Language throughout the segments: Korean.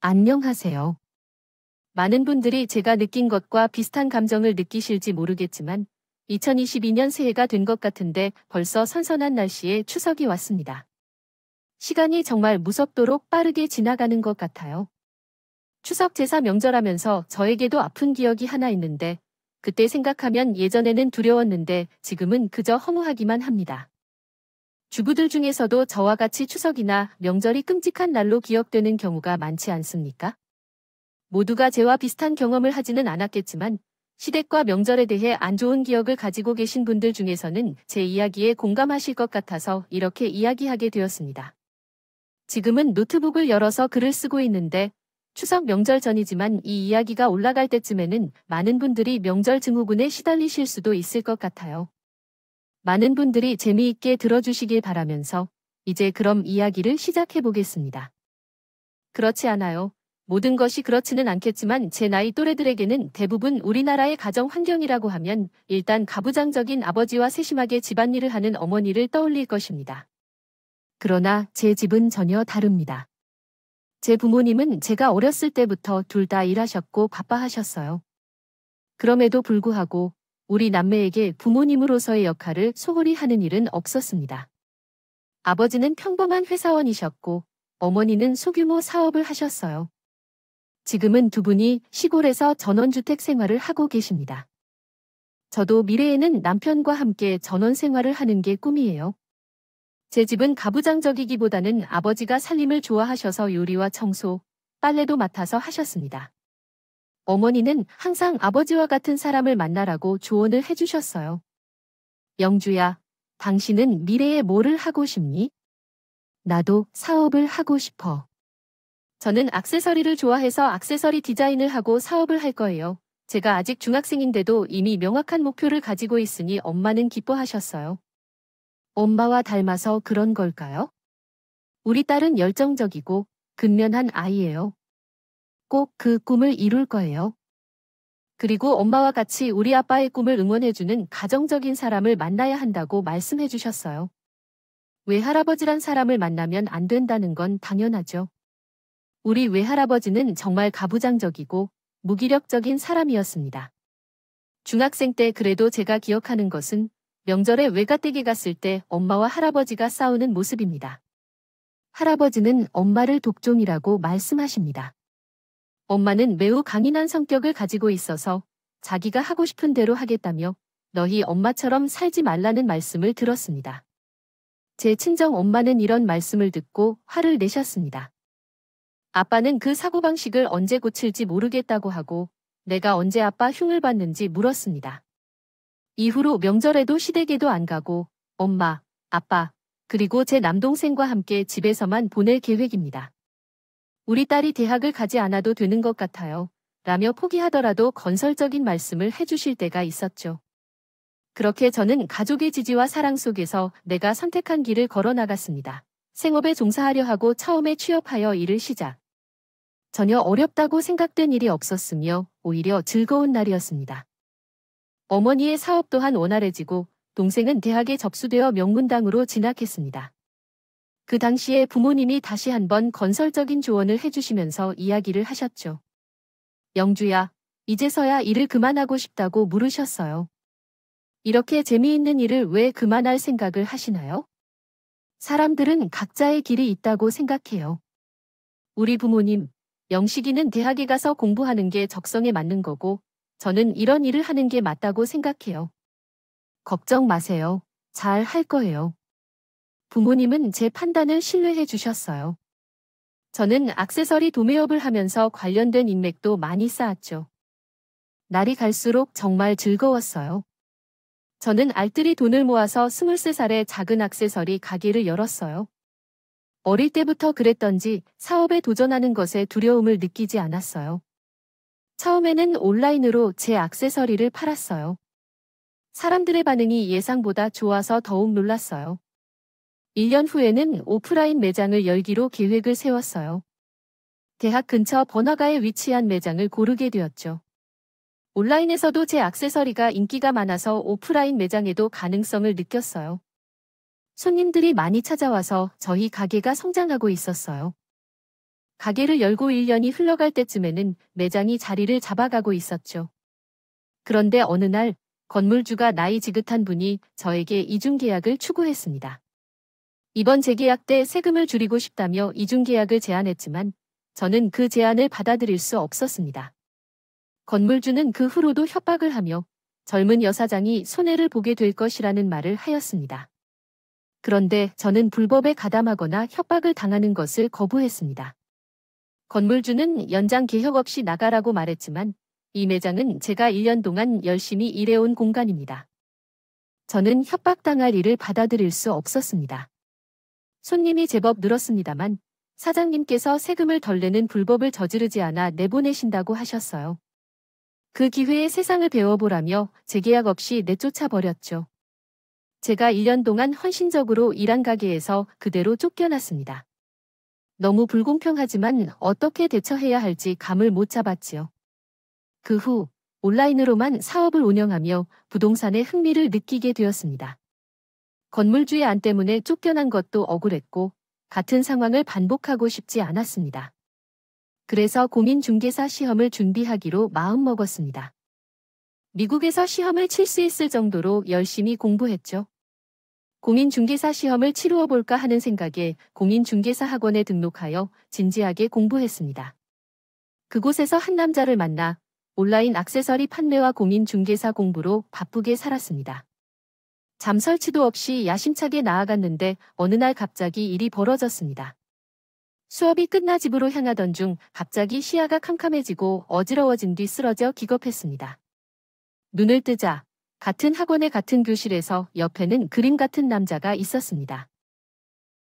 안녕하세요. 많은 분들이 제가 느낀 것과 비슷한 감정을 느끼실지 모르겠지만 2022년 새해가 된 것 같은데 벌써 선선한 날씨에 추석이 왔습니다. 시간이 정말 무섭도록 빠르게 지나가는 것 같아요. 추석 제사 명절하면서 저에게도 아픈 기억이 하나 있는데 그때 생각하면 예전에는 두려웠는데 지금은 그저 허무하기만 합니다. 주부들 중에서도 저와 같이 추석이나 명절이 끔찍한 날로 기억되는 경우가 많지 않습니까? 모두가 저와 비슷한 경험을 하지는 않았겠지만 시댁과 명절에 대해 안 좋은 기억을 가지고 계신 분들 중에서는 제 이야기에 공감하실 것 같아서 이렇게 이야기하게 되었습니다. 지금은 노트북을 열어서 글을 쓰고 있는데 추석 명절 전이지만 이 이야기가 올라갈 때쯤에는 많은 분들이 명절 증후군에 시달리실 수도 있을 것 같아요. 많은 분들이 재미있게 들어주시길 바라면서 이제 그럼 이야기를 시작해 보겠습니다. 그렇지 않아요. 모든 것이 그렇지는 않겠지만 제 나이 또래들에게는 대부분 우리나라의 가정 환경이라고 하면 일단 가부장적인 아버지와 세심하게 집안일을 하는 어머니를 떠올릴 것입니다. 그러나 제 집은 전혀 다릅니다. 제 부모님은 제가 어렸을 때부터 둘 다 일하셨고 바빠하셨어요. 그럼에도 불구하고 우리 남매에게 부모님으로서의 역할을 소홀히 하는 일은 없었습니다. 아버지는 평범한 회사원이셨고 어머니는 소규모 사업을 하셨어요. 지금은 두 분이 시골에서 전원주택 생활을 하고 계십니다. 저도 미래에는 남편과 함께 전원 생활을 하는 게 꿈이에요. 제 집은 가부장적이기보다는 아버지가 살림을 좋아하셔서 요리와 청소, 빨래도 맡아서 하셨습니다. 어머니는 항상 아버지와 같은 사람을 만나라고 조언을 해주셨어요. 영주야, 당신은 미래에 뭐를 하고 싶니? 나도 사업을 하고 싶어. 저는 액세서리를 좋아해서 액세서리 디자인을 하고 사업을 할 거예요. 제가 아직 중학생인데도 이미 명확한 목표를 가지고 있으니 엄마는 기뻐하셨어요. 엄마와 닮아서 그런 걸까요? 우리 딸은 열정적이고 근면한 아이예요. 꼭 그 꿈을 이룰 거예요. 그리고 엄마와 같이 우리 아빠의 꿈을 응원해주는 가정적인 사람을 만나야 한다고 말씀해 주셨어요. 외할아버지란 사람을 만나면 안 된다는 건 당연하죠. 우리 외할아버지는 정말 가부장적이고 무기력적인 사람이었습니다. 중학생 때 그래도 제가 기억하는 것은 명절에 외가댁에 갔을 때 엄마와 할아버지가 싸우는 모습입니다. 할아버지는 엄마를 독종이라고 말씀하십니다. 엄마는 매우 강인한 성격을 가지고 있어서 자기가 하고 싶은 대로 하겠다며 너희 엄마처럼 살지 말라는 말씀을 들었습니다. 제 친정 엄마는 이런 말씀을 듣고 화를 내셨습니다. 아빠는 그 사고방식을 언제 고칠지 모르겠다고 하고 내가 언제 아빠 흉을 봤는지 물었습니다. 이후로 명절에도 시댁에도 안 가고 엄마, 아빠, 그리고 제 남동생과 함께 집에서만 보낼 계획입니다. 우리 딸이 대학을 가지 않아도 되는 것 같아요. 라며 포기하더라도 건설적인 말씀을 해주실 때가 있었죠. 그렇게 저는 가족의 지지와 사랑 속에서 내가 선택한 길을 걸어 나갔습니다. 생업에 종사하려 하고 처음에 취업하여 일을 시작. 전혀 어렵다고 생각된 일이 없었으며 오히려 즐거운 날이었습니다. 어머니의 사업 또한 원활해지고 동생은 대학에 접수되어 명문당으로 진학했습니다. 그 당시에 부모님이 다시 한번 건설적인 조언을 해주시면서 이야기를 하셨죠. 영주야, 이제서야 일을 그만하고 싶다고 물으셨어요. 이렇게 재미있는 일을 왜 그만할 생각을 하시나요? 사람들은 각자의 길이 있다고 생각해요. 우리 부모님, 영식이는 대학에 가서 공부하는 게 적성에 맞는 거고 저는 이런 일을 하는 게 맞다고 생각해요. 걱정 마세요. 잘 할 거예요. 부모님은 제 판단을 신뢰해 주셨어요. 저는 액세서리 도매업을 하면서 관련된 인맥도 많이 쌓았죠. 날이 갈수록 정말 즐거웠어요. 저는 알뜰히 돈을 모아서 23살에 작은 액세서리 가게를 열었어요. 어릴 때부터 그랬던지 사업에 도전하는 것에 두려움을 느끼지 않았어요. 처음에는 온라인으로 제 액세서리를 팔았어요. 사람들의 반응이 예상보다 좋아서 더욱 놀랐어요. 1년 후에는 오프라인 매장을 열기로 계획을 세웠어요. 대학 근처 번화가에 위치한 매장을 고르게 되었죠. 온라인에서도 제 액세서리가 인기가 많아서 오프라인 매장에도 가능성을 느꼈어요. 손님들이 많이 찾아와서 저희 가게가 성장하고 있었어요. 가게를 열고 1년이 흘러갈 때쯤에는 매장이 자리를 잡아가고 있었죠. 그런데 어느 날 건물주가 나이 지긋한 분이 저에게 이중계약을 추구했습니다. 이번 재계약 때 세금을 줄이고 싶다며 이중계약을 제안했지만 저는 그 제안을 받아들일 수 없었습니다. 건물주는 그 후로도 협박을 하며 젊은 여사장이 손해를 보게 될 것이라는 말을 하였습니다. 그런데 저는 불법에 가담하거나 협박을 당하는 것을 거부했습니다. 건물주는 연장 개혁 없이 나가라고 말했지만 이 매장은 제가 1년 동안 열심히 일해온 공간입니다. 저는 협박당할 일을 받아들일 수 없었습니다. 손님이 제법 늘었습니다만 사장님께서 세금을 덜 내는 불법을 저지르지 않아 내보내신다고 하셨어요. 그 기회에 세상을 배워보라며 재계약 없이 내쫓아 버렸죠. 제가 1년 동안 헌신적으로 일한 가게에서 그대로 쫓겨났습니다. 너무 불공평하지만 어떻게 대처해야 할지 감을 못 잡았지요. 그 후 온라인으로만 사업을 운영하며 부동산에 흥미를 느끼게 되었습니다. 건물주의 안 때문에 쫓겨난 것도 억울했고 같은 상황을 반복하고 싶지 않았습니다. 그래서 공인중개사 시험을 준비하기로 마음먹었습니다. 미국에서 시험을 칠 수 있을 정도로 열심히 공부했죠. 공인중개사 시험을 치루어 볼까 하는 생각에 공인중개사 학원에 등록하여 진지하게 공부했습니다. 그곳에서 한 남자를 만나 온라인 액세서리 판매와 공인중개사 공부로 바쁘게 살았습니다. 잠설치도 없이 야심차게 나아갔는데 어느 날 갑자기 일이 벌어졌습니다. 수업이 끝나 집으로 향하던 중 갑자기 시야가 캄캄해지고 어지러워진 뒤 쓰러져 기겁했습니다. 눈을 뜨자 같은 학원의 같은 교실에서 옆에는 그림 같은 남자가 있었습니다.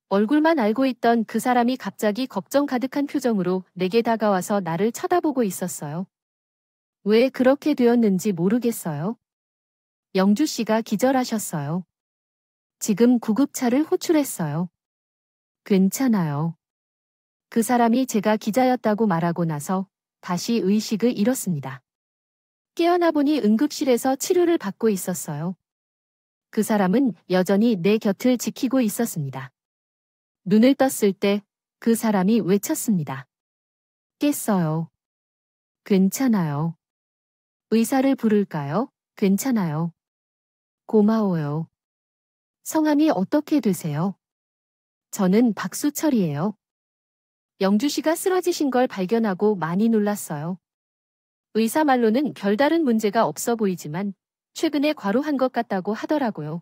얼굴만 알고 있던 그 사람이 갑자기 걱정 가득한 표정으로 내게 다가와서 나를 쳐다보고 있었어요. 왜 그렇게 되었는지 모르겠어요. 영주 씨가 기절하셨어요. 지금 구급차를 호출했어요. 괜찮아요. 그 사람이 제가 기자였다고 말하고 나서 다시 의식을 잃었습니다. 깨어나 보니 응급실에서 치료를 받고 있었어요. 그 사람은 여전히 내 곁을 지키고 있었습니다. 눈을 떴을 때 그 사람이 외쳤습니다. 깼어요. 괜찮아요. 의사를 부를까요? 괜찮아요. 고마워요. 성함이 어떻게 되세요? 저는 박수철이에요. 영주 씨가 쓰러지신 걸 발견하고 많이 놀랐어요. 의사 말로는 별다른 문제가 없어 보이지만 최근에 과로한 것 같다고 하더라고요.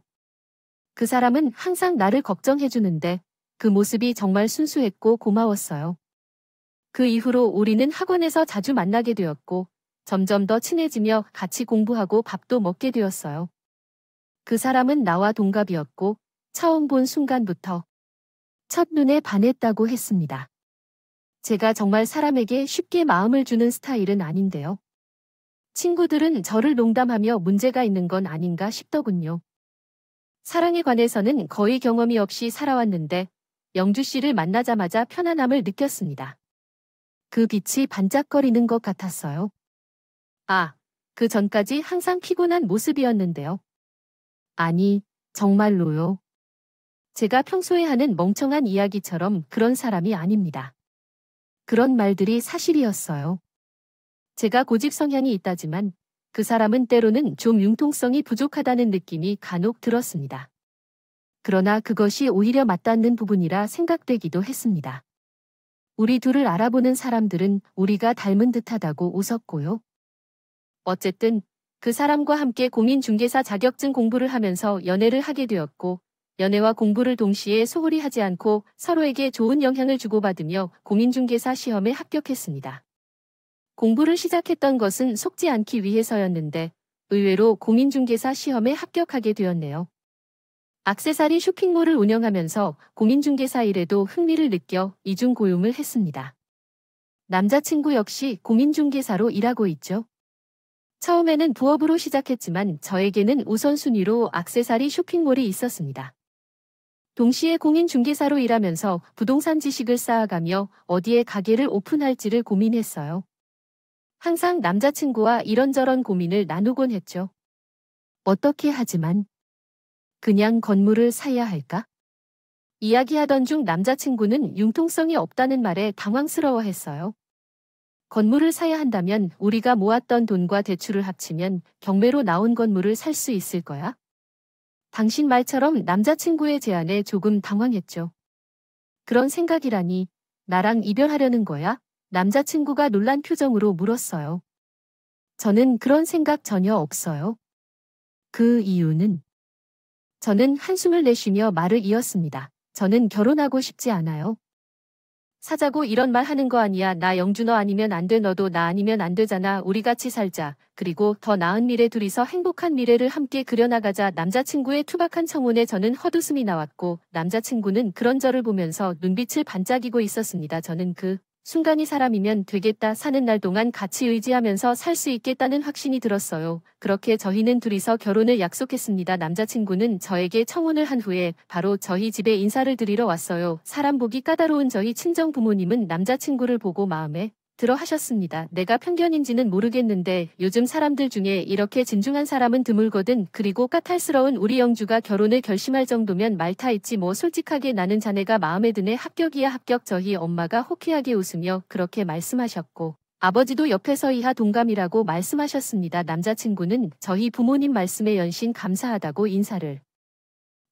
그 사람은 항상 나를 걱정해주는데 그 모습이 정말 순수했고 고마웠어요. 그 이후로 우리는 학원에서 자주 만나게 되었고 점점 더 친해지며 같이 공부하고 밥도 먹게 되었어요. 그 사람은 나와 동갑이었고 처음 본 순간부터 첫눈에 반했다고 했습니다. 제가 정말 사람에게 쉽게 마음을 주는 스타일은 아닌데요. 친구들은 저를 농담하며 문제가 있는 건 아닌가 싶더군요. 사랑에 관해서는 거의 경험이 없이 살아왔는데 영주 씨를 만나자마자 편안함을 느꼈습니다. 그 빛이 반짝거리는 것 같았어요. 그 전까지 항상 피곤한 모습이었는데요. 아니, 정말로요. 제가 평소에 하는 멍청한 이야기처럼 그런 사람이 아닙니다. 그런 말들이 사실이었어요. 제가 고집 성향이 있다지만 그 사람은 때로는 좀 융통성이 부족하다는 느낌이 간혹 들었습니다. 그러나 그것이 오히려 맞닿는 부분이라 생각되기도 했습니다. 우리 둘을 알아보는 사람들은 우리가 닮은 듯하다고 웃었고요. 어쨌든 그 사람과 함께 공인중개사 자격증 공부를 하면서 연애를 하게 되었고 연애와 공부를 동시에 소홀히 하지 않고 서로에게 좋은 영향을 주고받으며 공인중개사 시험에 합격했습니다. 공부를 시작했던 것은 속지 않기 위해서였는데 의외로 공인중개사 시험에 합격하게 되었네요. 액세서리 쇼핑몰을 운영하면서 공인중개사 일에도 흥미를 느껴 이중고용을 했습니다. 남자친구 역시 공인중개사로 일하고 있죠. 처음에는 부업으로 시작했지만 저에게는 우선순위로 액세서리 쇼핑몰이 있었습니다. 동시에 공인중개사로 일하면서 부동산 지식을 쌓아가며 어디에 가게를 오픈할지를 고민했어요. 항상 남자친구와 이런저런 고민을 나누곤 했죠. 어떻게 하지만 그냥 건물을 사야 할까? 이야기하던 중 남자친구는 융통성이 없다는 말에 당황스러워했어요. 건물을 사야 한다면 우리가 모았던 돈과 대출을 합치면 경매로 나온 건물을 살 수 있을 거야? 당신 말처럼 남자친구의 제안에 조금 당황했죠. 그런 생각이라니, 나랑 이별하려는 거야? 남자친구가 놀란 표정으로 물었어요. 저는 그런 생각 전혀 없어요. 그 이유는? 저는 한숨을 내쉬며 말을 이었습니다. 저는 결혼하고 싶지 않아요. 사자고 이런 말 하는 거 아니야. 나 영주 너 아니면 안 돼. 너도 나 아니면 안 되잖아. 우리 같이 살자. 그리고 더 나은 미래 둘이서 행복한 미래를 함께 그려나가자. 남자친구의 투박한 청혼에 저는 헛웃음이 나왔고 남자친구는 그런 저를 보면서 눈빛을 반짝이고 있었습니다. 저는 그 순간이 사람이면 되겠다. 사는 날 동안 같이 의지하면서 살 수 있겠다는 확신이 들었어요. 그렇게 저희는 둘이서 결혼을 약속했습니다. 남자친구는 저에게 청혼을 한 후에 바로 저희 집에 인사를 드리러 왔어요. 사람 보기 까다로운 저희 친정 부모님은 남자친구를 보고 마음에 들어 하셨습니다. 내가 편견인지는 모르겠는데 요즘 사람들 중에 이렇게 진중한 사람은 드물거든. 그리고 까탈스러운 우리 영주가 결혼을 결심할 정도면 말타 있지 뭐. 솔직하게 나는 자네가 마음에 드네. 합격이야 합격. 저희 엄마가 호쾌하게 웃으며 그렇게 말씀하셨고 아버지도 옆에서 이하 동감이라고 말씀하셨습니다. 남자친구는 저희 부모님 말씀에 연신 감사하다고 인사를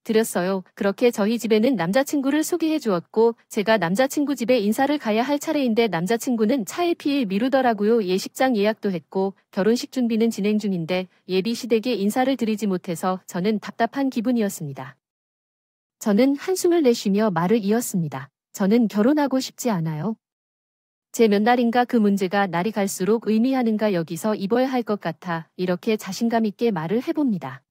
드렸어요. 그렇게 저희 집에는 남자친구를 소개해 주었고 제가 남자친구 집에 인사를 가야 할 차례인데 남자친구는 차일피일 미루더라고요. 예식장 예약도 했고 결혼식 준비는 진행 중인데 예비 시댁에 인사를 드리지 못해서 저는 답답한 기분이었습니다. 저는 한숨을 내쉬며 말을 이었습니다. 저는 결혼하고 싶지 않아요. 제 몇 날인가 그 문제가 날이 갈수록 의미하는가 여기서 입어야 할 것 같아 이렇게 자신감 있게 말을 해봅니다.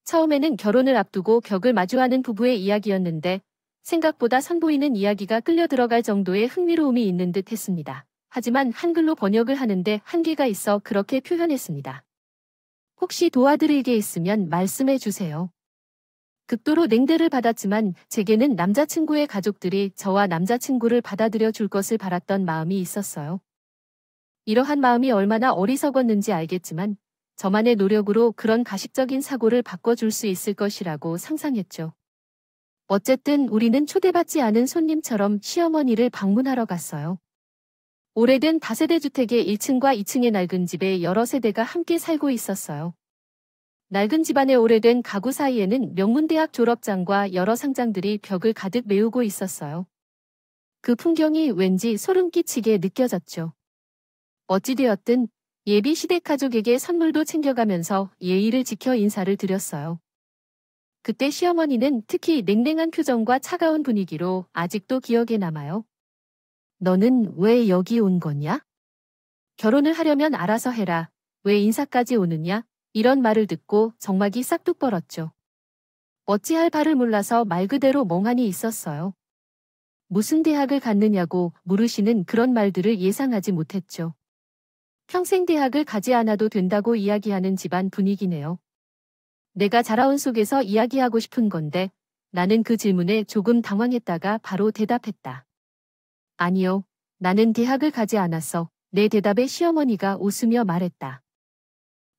처음에는 결혼을 앞두고 벽을 마주하는 부부의 이야기였는데 생각보다 선보이는 이야기가 끌려 들어갈 정도의 흥미로움이 있는 듯 했습니다. 하지만 한글로 번역을 하는데 한계가 있어 그렇게 표현했습니다. 혹시 도와드릴 게 있으면 말씀해 주세요. 극도로 냉대를 받았지만 제게는 남자친구의 가족들이 저와 남자친구를 받아들여 줄 것을 바랐던 마음이 있었어요. 이러한 마음이 얼마나 어리석었는지 알겠지만 저만의 노력으로 그런 가식적인 사고를 바꿔줄 수 있을 것이라고 상상했죠. 어쨌든 우리는 초대받지 않은 손님처럼 시어머니를 방문하러 갔어요. 오래된 다세대 주택의 1층과 2층의 낡은 집에 여러 세대가 함께 살고 있었어요. 낡은 집안의 오래된 가구 사이에는 명문대학 졸업장과 여러 상장들이 벽을 가득 메우고 있었어요. 그 풍경이 왠지 소름 끼치게 느껴졌죠. 어찌되었든 예비 시댁 가족에게 선물도 챙겨가면서 예의를 지켜 인사를 드렸어요. 그때 시어머니는 특히 냉랭한 표정과 차가운 분위기로 아직도 기억에 남아요. 너는 왜 여기 온 거냐? 결혼을 하려면 알아서 해라. 왜 인사까지 오느냐? 이런 말을 듣고 정막이 싹둑 벌었죠. 어찌할 바를 몰라서 말 그대로 멍하니 있었어요. 무슨 대학을 갔느냐고 물으시는 그런 말들을 예상하지 못했죠. 평생 대학을 가지 않아도 된다고 이야기하는 집안 분위기네요. 내가 자라온 속에서 이야기하고 싶은 건데 나는 그 질문에 조금 당황했다가 바로 대답했다. 아니요, 나는 대학을 가지 않았어. 내 대답에 시어머니가 웃으며 말했다.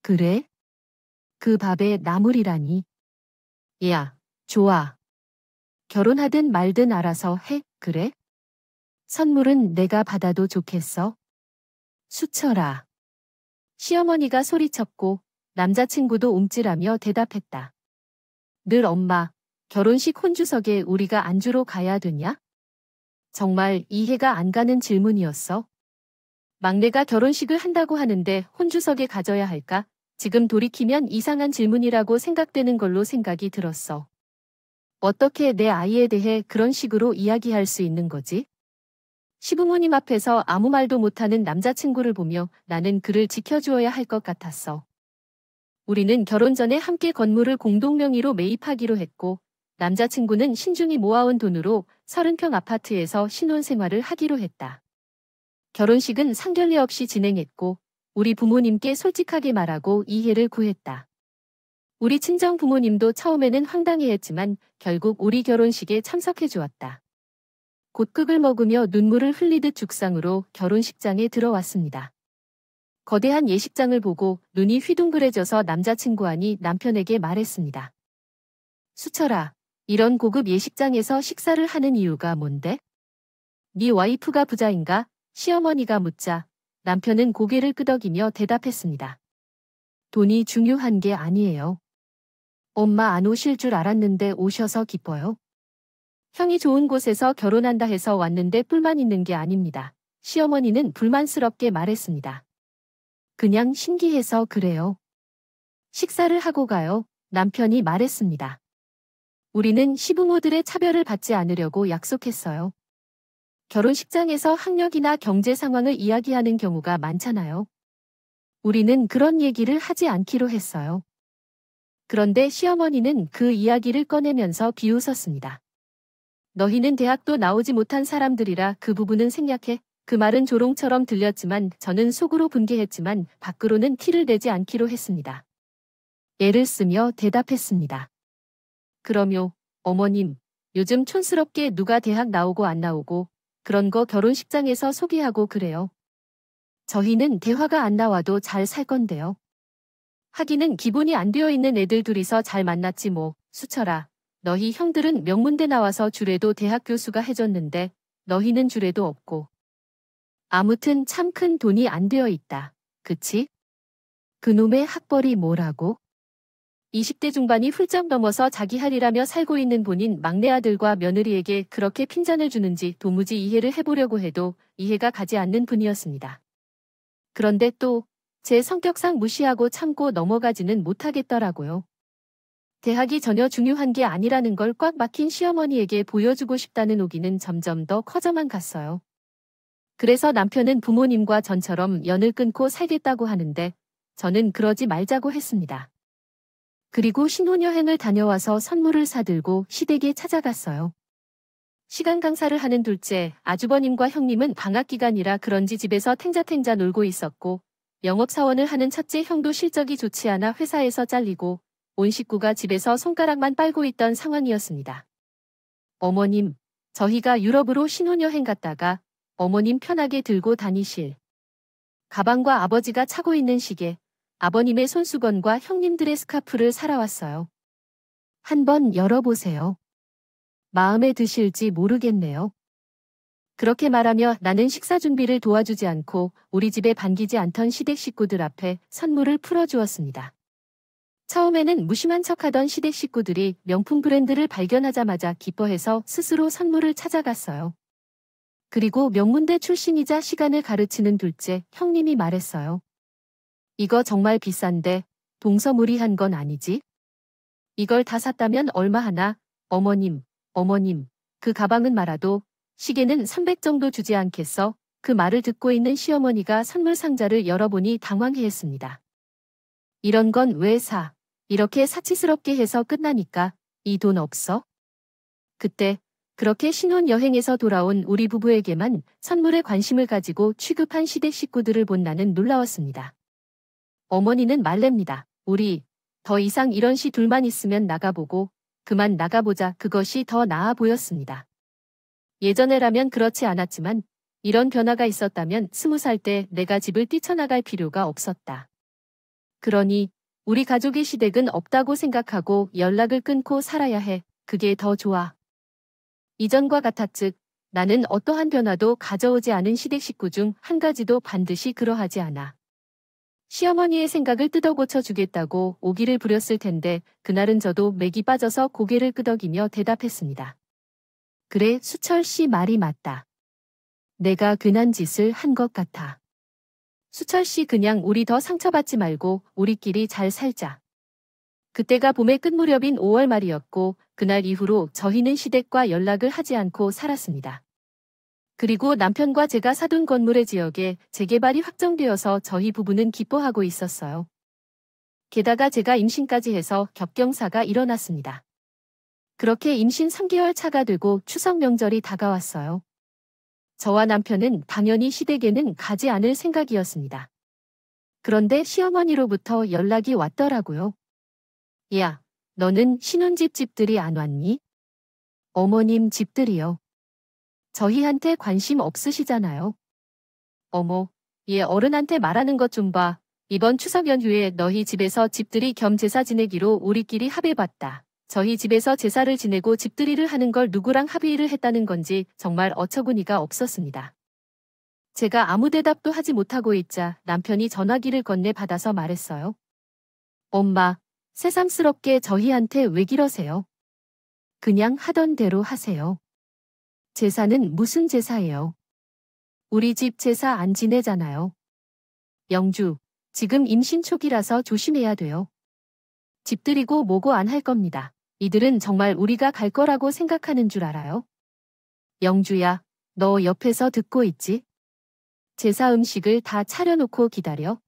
그래? 그 밥에 나물이라니. 야, 좋아. 결혼하든 말든 알아서 해, 그래? 선물은 내가 받아도 좋겠어? 수철아. 시어머니가 소리쳤고 남자친구도 움찔하며 대답했다. 늘 엄마, 결혼식 혼주석에 우리가 안주로 가야 되냐? 정말 이해가 안 가는 질문이었어. 막내가 결혼식을 한다고 하는데 혼주석에 가져야 할까? 지금 돌이키면 이상한 질문이라고 생각되는 걸로 생각이 들었어. 어떻게 내 아이에 대해 그런 식으로 이야기할 수 있는 거지? 시부모님 앞에서 아무 말도 못하는 남자친구를 보며 나는 그를 지켜주어야 할 것 같았어. 우리는 결혼 전에 함께 건물을 공동 명의로 매입하기로 했고 남자친구는 신중히 모아온 돈으로 30평 아파트에서 신혼생활을 하기로 했다. 결혼식은 상견례 없이 진행했고 우리 부모님께 솔직하게 말하고 이해를 구했다. 우리 친정 부모님도 처음에는 황당해했지만 결국 우리 결혼식에 참석해 주었다. 곧극을 먹으며 눈물을 흘리듯 죽상으로 결혼식장에 들어왔습니다. 거대한 예식장을 보고 눈이 휘둥그레져서 남자친구 아니 남편에게 말했습니다. 수철아, 이런 고급 예식장에서 식사를 하는 이유가 뭔데? 네 와이프가 부자인가? 시어머니가 묻자 남편은 고개를 끄덕이며 대답했습니다. 돈이 중요한 게 아니에요. 엄마 안 오실 줄 알았는데 오셔서 기뻐요. 형이 좋은 곳에서 결혼한다 해서 왔는데 불만 있는 게 아닙니다. 시어머니는 불만스럽게 말했습니다. 그냥 신기해서 그래요. 식사를 하고 가요. 남편이 말했습니다. 우리는 시부모들의 차별을 받지 않으려고 약속했어요. 결혼식장에서 학력이나 경제 상황을 이야기하는 경우가 많잖아요. 우리는 그런 얘기를 하지 않기로 했어요. 그런데 시어머니는 그 이야기를 꺼내면서 비웃었습니다. 너희는 대학도 나오지 못한 사람들이라 그 부분은 생략해. 그 말은 조롱처럼 들렸지만 저는 속으로 분개했지만 밖으로는 티를 내지 않기로 했습니다. 애를 쓰며 대답했습니다. 그럼요, 어머님. 요즘 촌스럽게 누가 대학 나오고 안 나오고 그런 거 결혼식장에서 소개하고 그래요. 저희는 대화가 안 나와도 잘 살 건데요. 하기는 기본이 안 되어 있는 애들 둘이서 잘 만났지 뭐. 수철아, 너희 형들은 명문대 나와서 주례도 대학 교수가 해줬는데 너희는 주례도 없고. 아무튼 참 큰 돈이 안 되어 있다. 그치? 그놈의 학벌이 뭐라고? 20대 중반이 훌쩍 넘어서 자기 할 일하며 살고 있는 본인 막내 아들과 며느리에게 그렇게 핀잔을 주는지 도무지 이해를 해보려고 해도 이해가 가지 않는 분이었습니다. 그런데 또 제 성격상 무시하고 참고 넘어가지는 못하겠더라고요. 대학이 전혀 중요한 게 아니라는 걸 꽉 막힌 시어머니에게 보여주고 싶다는 오기는 점점 더 커져만 갔어요. 그래서 남편은 부모님과 전처럼 연을 끊고 살겠다고 하는데 저는 그러지 말자고 했습니다. 그리고 신혼여행을 다녀와서 선물을 사들고 시댁에 찾아갔어요. 시간 강사를 하는 둘째, 아주버님과 형님은 방학기간이라 그런지 집에서 탱자탱자 놀고 있었고 영업사원을 하는 첫째 형도 실적이 좋지 않아 회사에서 잘리고 온 식구가 집에서 손가락만 빨고 있던 상황이었습니다. 어머님, 저희가 유럽으로 신혼여행 갔다가 어머님 편하게 들고 다니실 가방과 아버지가 차고 있는 시계, 아버님의 손수건과 형님들의 스카프를 사러 왔어요. 한번 열어보세요. 마음에 드실지 모르겠네요. 그렇게 말하며 나는 식사 준비를 도와주지 않고 우리 집에 반기지 않던 시댁 식구들 앞에 선물을 풀어주었습니다. 처음에는 무심한 척하던 시댁 식구들이 명품 브랜드를 발견하자마자 기뻐해서 스스로 선물을 찾아갔어요. 그리고 명문대 출신이자 시간을 가르치는 둘째 형님이 말했어요. 이거 정말 비싼데 동서무리한 건 아니지? 이걸 다 샀다면 얼마 하나? 어머님, 그 가방은 말아도 시계는 300 정도 주지 않겠어? 그 말을 듣고 있는 시어머니가 선물 상자를 열어보니 당황해했습니다. 이런 건 왜 사? 이렇게 사치스럽게 해서 끝나니까 이 돈 없어? 그때 그렇게 신혼여행에서 돌아온 우리 부부에게만 선물에 관심을 가지고 취급한 시댁 식구들을 본 나는 놀라웠습니다. 어머니는 말렙니다. 우리 더 이상 이런 시 둘만 있으면 나가보고 그만 나가보자. 그것이 더 나아 보였습니다. 예전에라면 그렇지 않았지만 이런 변화가 있었다면 20살 때 내가 집을 뛰쳐나갈 필요가 없었다. 그러니 우리 가족의 시댁은 없다고 생각하고 연락을 끊고 살아야 해. 그게 더 좋아. 이전과 같았즉 나는 어떠한 변화도 가져오지 않은 시댁 식구 중 한 가지도 반드시 그러하지 않아. 시어머니의 생각을 뜯어 고쳐주겠다고 오기를 부렸을 텐데 그날은 저도 맥이 빠져서 고개를 끄덕이며 대답했습니다. 그래, 수철 씨 말이 맞다. 내가 괜한 짓을 한 것 같아. 수철 씨 그냥 우리 더 상처받지 말고 우리끼리 잘 살자. 그때가 봄의 끝 무렵인 5월 말이었고 그날 이후로 저희는 시댁과 연락을 하지 않고 살았습니다. 그리고 남편과 제가 사둔 건물의 지역에 재개발이 확정되어서 저희 부부는 기뻐하고 있었어요. 게다가 제가 임신까지 해서 겹경사가 일어났습니다. 그렇게 임신 3개월 차가 되고 추석 명절이 다가왔어요. 저와 남편은 당연히 시댁에는 가지 않을 생각이었습니다. 그런데 시어머니로부터 연락이 왔더라고요. 야, 너는 신혼집 집들이 안 왔니? 어머님 집들이요. 저희한테 관심 없으시잖아요. 어머, 얘 어른한테 말하는 것 좀 봐. 이번 추석 연휴에 너희 집에서 집들이 겸 제사 지내기로 우리끼리 합해봤다. 저희 집에서 제사를 지내고 집들이를 하는 걸 누구랑 합의를 했다는 건지 정말 어처구니가 없었습니다. 제가 아무 대답도 하지 못하고 있자 남편이 전화기를 건네 받아서 말했어요. 엄마, 새삼스럽게 저희한테 왜 이러세요? 그냥 하던 대로 하세요. 제사는 무슨 제사예요? 우리 집 제사 안 지내잖아요. 영주, 지금 임신 초기라서 조심해야 돼요. 집들이고 뭐고 안 할 겁니다. 이들은 정말 우리가 갈 거라고 생각하는 줄 알아요? 영주야, 너 옆에서 듣고 있지? 제사 음식을 다 차려놓고 기다려.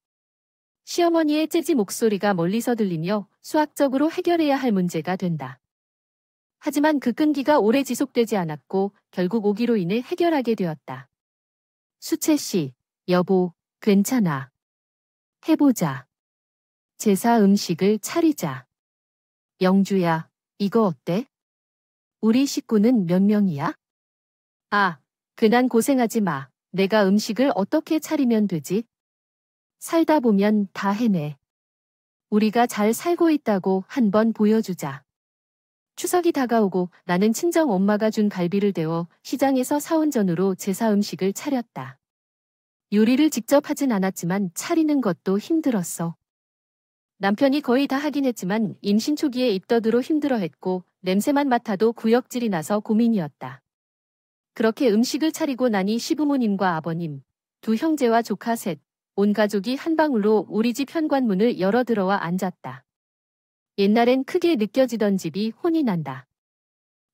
시어머니의 째지 목소리가 멀리서 들리며 수학적으로 해결해야 할 문제가 된다. 하지만 그 끈기가 오래 지속되지 않았고 결국 오기로 인해 해결하게 되었다. 수채 씨, 여보, 괜찮아. 해보자. 제사 음식을 차리자. 영주야, 이거 어때? 우리 식구는 몇 명이야? 아, 괜한 고생하지 마. 내가 음식을 어떻게 차리면 되지? 살다 보면 다 해내. 우리가 잘 살고 있다고 한번 보여주자. 추석이 다가오고 나는 친정 엄마가 준 갈비를 데워 시장에서 사온 전으로 제사 음식을 차렸다. 요리를 직접 하진 않았지만 차리는 것도 힘들었어. 남편이 거의 다 하긴 했지만 임신 초기에 입덧으로 힘들어했고 냄새만 맡아도 구역질이 나서 고민이었다. 그렇게 음식을 차리고 나니 시부모님과 아버님, 두 형제와 조카 셋, 온 가족이 한 방울로 우리 집 현관문을 열어 들어와 앉았다. 옛날엔 크게 느껴지던 집이 혼이 난다.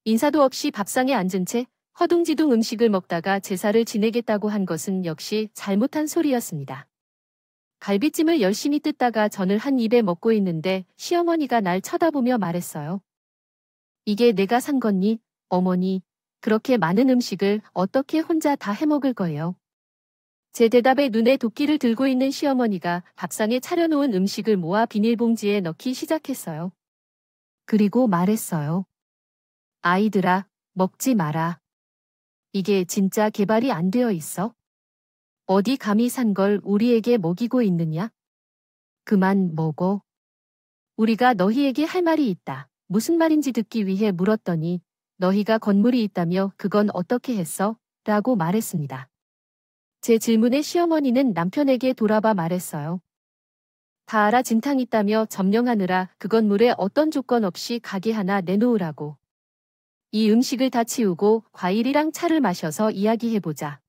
인사도 없이 밥상에 앉은 채 허둥지둥 음식을 먹다가 제사를 지내겠다고 한 것은 역시 잘못한 소리였습니다. 갈비찜을 열심히 뜯다가 전을 한 입에 먹고 있는데 시어머니가 날 쳐다보며 말했어요. 이게 내가 산 거니, 어머니, 그렇게 많은 음식을 어떻게 혼자 다 해먹을 거예요? 제 대답에 눈에 도끼를 들고 있는 시어머니가 밥상에 차려놓은 음식을 모아 비닐봉지에 넣기 시작했어요. 그리고 말했어요. 아이들아, 먹지 마라. 이게 진짜 개발이 안 되어 있어? 어디 감히 산 걸 우리에게 먹이고 있느냐? 그만 먹어. 우리가 너희에게 할 말이 있다. 무슨 말인지 듣기 위해 물었더니 너희가 건물이 있다며 그건 어떻게 했어? 라고 말했습니다. 제 질문에 시어머니는 남편에게 돌아봐 말했어요. 다 알아 진탕 있다며 점령하느라 그 건물에 어떤 조건 없이 가게 하나 내놓으라고. 이 음식을 다 치우고 과일이랑 차를 마셔서 이야기해보자.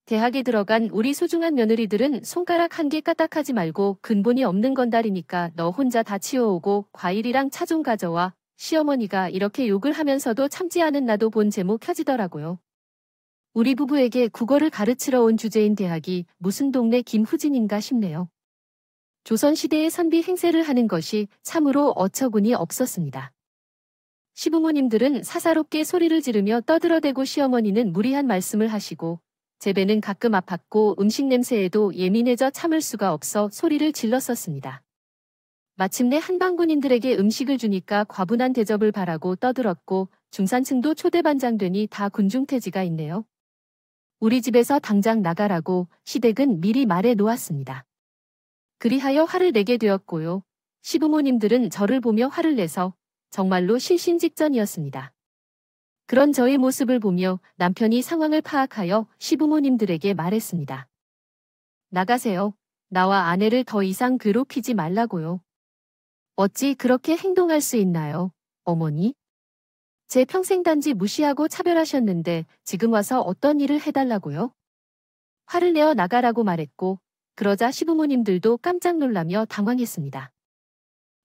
대학에 들어간 우리 소중한 며느리들은 손가락 한 개 까딱하지 말고 근본이 없는 건달이니까 너 혼자 다 치워오고 과일이랑 차 좀 가져와. 시어머니가 이렇게 욕을 하면서도 참지 않은 나도 본 제목 켜지더라고요. 우리 부부에게 국어를 가르치러 온 주제인 대학이 무슨 동네 김후진인가 싶네요. 조선시대의 선비 행세를 하는 것이 참으로 어처구니 없었습니다. 시부모님들은 사사롭게 소리를 지르며 떠들어대고 시어머니는 무리한 말씀을 하시고 제 배는 가끔 아팠고 음식 냄새에도 예민해져 참을 수가 없어 소리를 질렀었습니다. 마침내 한방군인들에게 음식을 주니까 과분한 대접을 바라고 떠들었고 중산층도 초대반장되니 다 군중태지가 있네요. 우리 집에서 당장 나가라고 시댁은 미리 말해 놓았습니다. 그리하여 화를 내게 되었고요. 시부모님들은 저를 보며 화를 내서 정말로 실신직전이었습니다. 그런 저의 모습을 보며 남편이 상황을 파악하여 시부모님들에게 말했습니다. 나가세요. 나와 아내를 더 이상 괴롭히지 말라고요. 어찌 그렇게 행동할 수 있나요, 어머니? 제 평생 단지 무시하고 차별하셨는데 지금 와서 어떤 일을 해달라고요? 화를 내어 나가라고 말했고 그러자 시부모님들도 깜짝 놀라며 당황했습니다.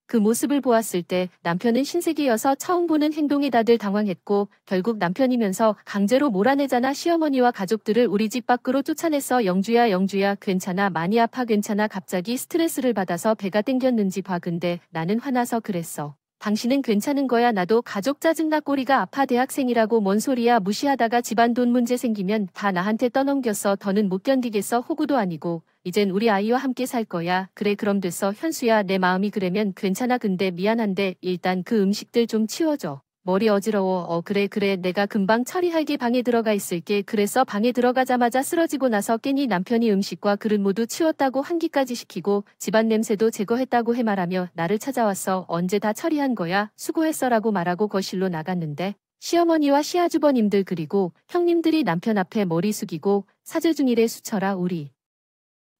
그 모습을 보았을 때 남편은 신세계여서 처음 보는 행동에 다들 당황했고 결국 남편이면서 강제로 몰아내자나 시어머니와 가족들을 우리 집 밖으로 쫓아냈어. 영주야 영주야 괜찮아 많이 아파 괜찮아 갑자기 스트레스를 받아서 배가 땡겼는지 봐 근데 나는 화나서 그랬어. 당신은 괜찮은 거야 나도 가족 짜증나 꼬리가 아파 대학생이라고 뭔 소리야 무시하다가 집안 돈 문제 생기면 다 나한테 떠넘겼어 더는 못 견디겠어 호구도 아니고 이젠 우리 아이와 함께 살 거야 그래 그럼 됐어 현수야 내 마음이 그래면 괜찮아 근데 미안한데 일단 그 음식들 좀 치워줘 머리 어지러워. 그래 내가 금방 처리할게. 방에 들어가 있을게. 그래서 방에 들어가자마자 쓰러지고 나서 깨니 남편이 음식과 그릇 모두 치웠다고 환기까지 시키고 집안 냄새도 제거했다고 해 말하며 나를 찾아왔어. 언제 다 처리한 거야? 수고했어라고 말하고 거실로 나갔는데 시어머니와 시아주버님들 그리고 형님들이 남편 앞에 머리 숙이고 사죄 중이래. 수철아, 우리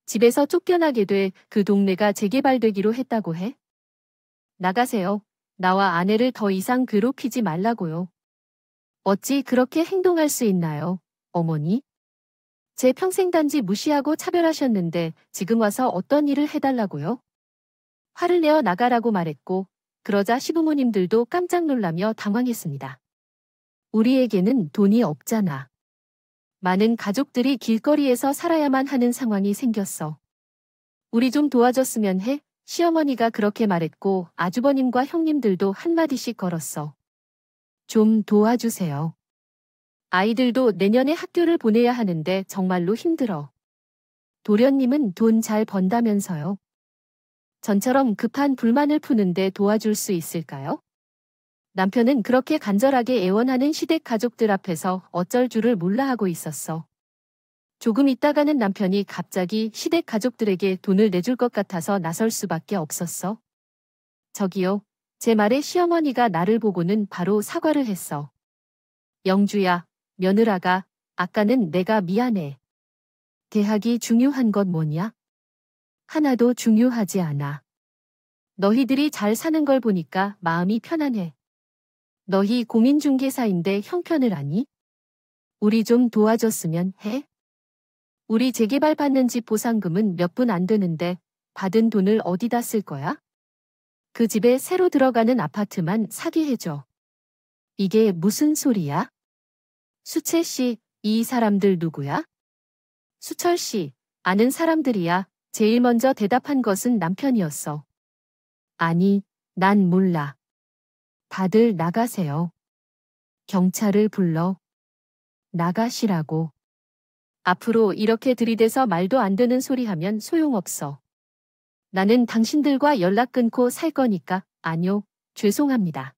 집에서 쫓겨나게 돼. 그 동네가 재개발되기로 했다고 해. 나가세요. 나와 아내를 더 이상 괴롭히지 말라고요. 어찌 그렇게 행동할 수 있나요, 어머니? 제 평생 단지 무시하고 차별하셨는데 지금 와서 어떤 일을 해달라고요? 화를 내어 나가라고 말했고, 그러자 시부모님들도 깜짝 놀라며 당황했습니다. 우리에게는 돈이 없잖아. 많은 가족들이 길거리에서 살아야만 하는 상황이 생겼어. 우리 좀 도와줬으면 해. 시어머니가 그렇게 말했고 아주버님과 형님들도 한마디씩 걸었어. 좀 도와주세요. 아이들도 내년에 학교를 보내야 하는데 정말로 힘들어. 도련님은 돈 잘 번다면서요. 전처럼 급한 불만을 푸는데 도와줄 수 있을까요? 남편은 그렇게 간절하게 애원하는 시댁 가족들 앞에서 어쩔 줄을 몰라 하고 있었어. 조금 있다가는 남편이 갑자기 시댁 가족들에게 돈을 내줄 것 같아서 나설 수밖에 없었어. 저기요. 제 말에 시어머니가 나를 보고는 바로 사과를 했어. 영주야, 며느라가, 아까는 내가 미안해. 대학이 중요한 것 뭐냐? 하나도 중요하지 않아. 너희들이 잘 사는 걸 보니까 마음이 편안해. 너희 공인중개사인데 형편을 아니? 우리 좀 도와줬으면 해? 우리 재개발 받는 집 보상금은 몇 푼 안 되는데 받은 돈을 어디다 쓸 거야? 그 집에 새로 들어가는 아파트만 사게 해줘. 이게 무슨 소리야? 수채 씨, 이 사람들 누구야? 수철 씨, 아는 사람들이야. 제일 먼저 대답한 것은 남편이었어. 아니, 난 몰라. 다들 나가세요. 경찰을 불러. 나가시라고. 앞으로 이렇게 들이대서 말도 안 되는 소리 하면 소용없어. 나는 당신들과 연락 끊고 살 거니까. 아니요, 죄송합니다.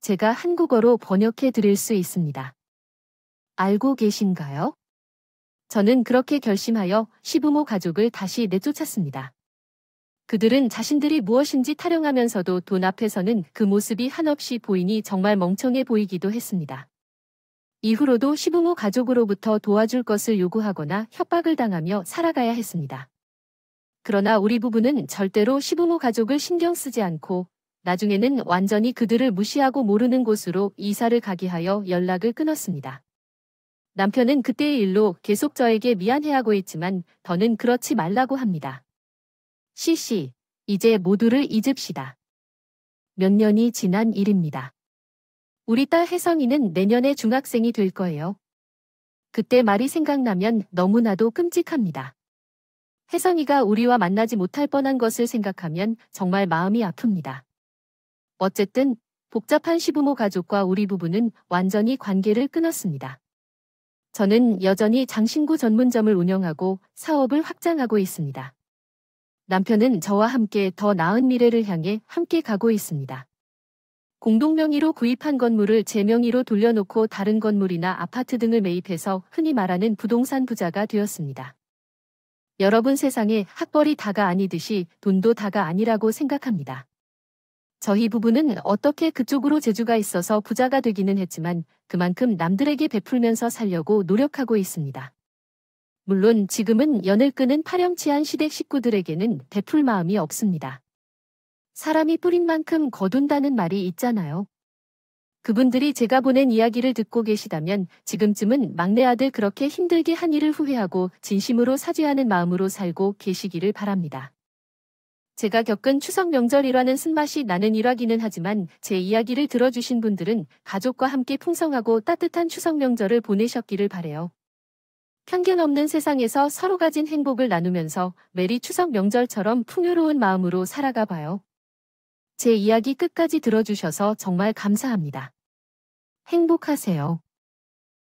제가 한국어로 번역해 드릴 수 있습니다. 알고 계신가요? 저는 그렇게 결심하여 시부모 가족을 다시 내쫓았습니다. 그들은 자신들이 무엇인지 타령하면서도 돈 앞에서는 그 모습이 한없이 보이니 정말 멍청해 보이기도 했습니다. 이후로도 시부모 가족으로부터 도와줄 것을 요구하거나 협박을 당하며 살아가야 했습니다. 그러나 우리 부부는 절대로 시부모 가족을 신경 쓰지 않고 나중에는 완전히 그들을 무시하고 모르는 곳으로 이사를 가게 하여 연락을 끊었습니다. 남편은 그때의 일로 계속 저에게 미안해하고 있지만 더는 그렇지 말라고 합니다. 시시, 이제 모두를 잊읍시다. 몇 년이 지난 일입니다. 우리 딸 혜성이는 내년에 중학생이 될 거예요. 그때 말이 생각나면 너무나도 끔찍합니다. 혜성이가 우리와 만나지 못할 뻔한 것을 생각하면 정말 마음이 아픕니다. 어쨌든 복잡한 시부모 가족과 우리 부부는 완전히 관계를 끊었습니다. 저는 여전히 장신구 전문점을 운영하고 사업을 확장하고 있습니다. 남편은 저와 함께 더 나은 미래를 향해 함께 가고 있습니다. 공동명의로 구입한 건물을 제 명의로 돌려놓고 다른 건물이나 아파트 등을 매입해서 흔히 말하는 부동산 부자가 되었습니다. 여러분, 세상에 학벌이 다가 아니듯이 돈도 다가 아니라고 생각합니다. 저희 부부는 어떻게 그쪽으로 재주가 있어서 부자가 되기는 했지만 그만큼 남들에게 베풀면서 살려고 노력하고 있습니다. 물론 지금은 연을 끄는 파렴치한 시댁 식구들에게는 베풀 마음이 없습니다. 사람이 뿌린 만큼 거둔다는 말이 있잖아요. 그분들이 제가 보낸 이야기를 듣고 계시다면 지금쯤은 막내 아들 그렇게 힘들게 한 일을 후회하고 진심으로 사죄하는 마음으로 살고 계시기를 바랍니다. 제가 겪은 추석 명절이라는 쓴맛이 나는 일화기는 하지만 제 이야기를 들어주신 분들은 가족과 함께 풍성하고 따뜻한 추석 명절을 보내셨기를 바래요. 편견 없는 세상에서 서로 가진 행복을 나누면서 매리 추석 명절처럼 풍요로운 마음으로 살아가 봐요. 제 이야기 끝까지 들어주셔서 정말 감사합니다. 행복하세요.